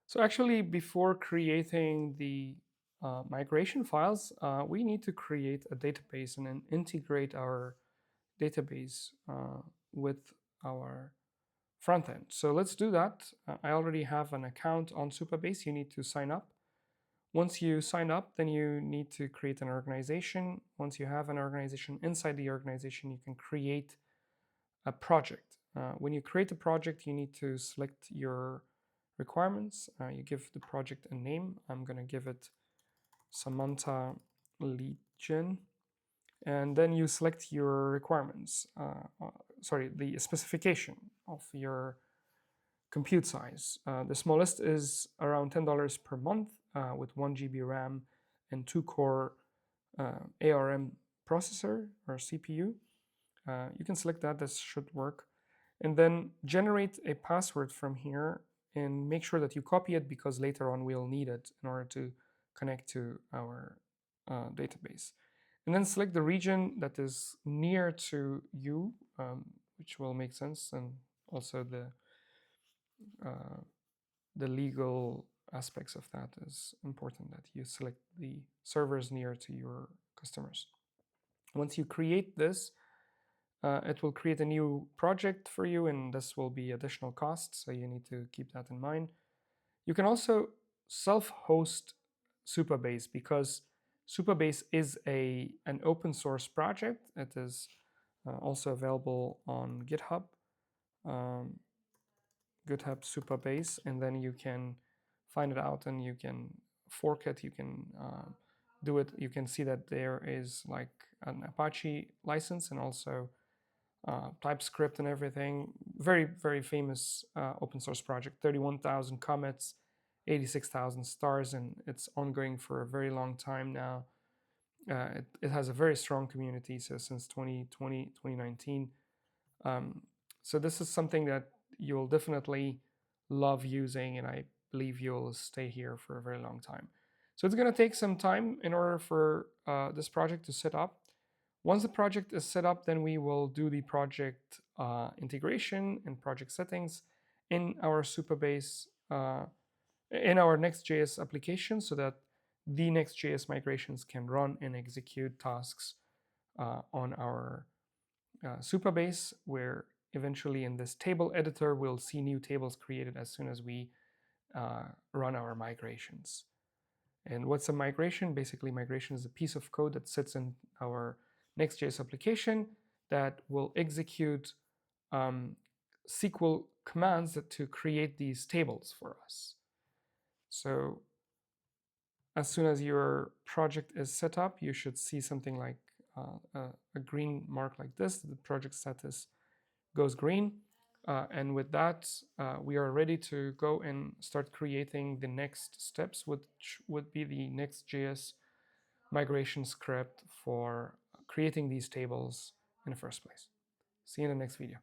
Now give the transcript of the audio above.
So actually, before creating the migration files, we need to create a database and then integrate our database with our front end. So let's do that. I already have an account on Supabase. You need to sign up. Once you sign up, then you need to create an organization. Once you have an organization, inside the organization, you can create a project. When you create a project, you need to select your requirements. You give the project a name. I'm going to give it Samantha Legion. And then you select your requirements. Sorry, the specification of your compute size. The smallest is around $10 per month with 1 GB RAM and 2-core ARM processor or CPU. You can select that. This should work. And then generate a password from here and make sure that you copy it because later on we'll need it in order to connect to our database. And then select the region that is near to you, which will make sense, and also the legal aspects of that is important, that you select the servers near to your customers. Once you create this, it will create a new project for you, and this will be additional costs, so you need to keep that in mind. You can also self-host Supabase because Supabase is an open source project. It is also available on GitHub, GitHub Supabase, and then you can find it out and you can fork it. You can do it. You can see that there is like an Apache license and also TypeScript and everything. Very, very famous open source project. 31,000 commits, 86,000 stars, and it's ongoing for a very long time now. It has a very strong community, so since 2020, 2019. So this is something that you'll definitely love using, and I believe you'll stay here for a very long time. So it's going to take some time in order for this project to set up. Once the project is set up, then we will do the project integration and project settings in our Supabase, in our Next.js application, so that the Next.js migrations can run and execute tasks on our Supabase, where eventually in this table editor, we'll see new tables created as soon as we run our migrations. And what's a migration? Basically, migration is a piece of code that sits in our Next.js application that will execute SQL commands to create these tables for us. So as soon as your project is set up, you should see something like a green mark like this. The project status goes green. And with that, we are ready to go and start creating the next steps, which would be the Next.js migration script for creating these tables in the first place. See you in the next video.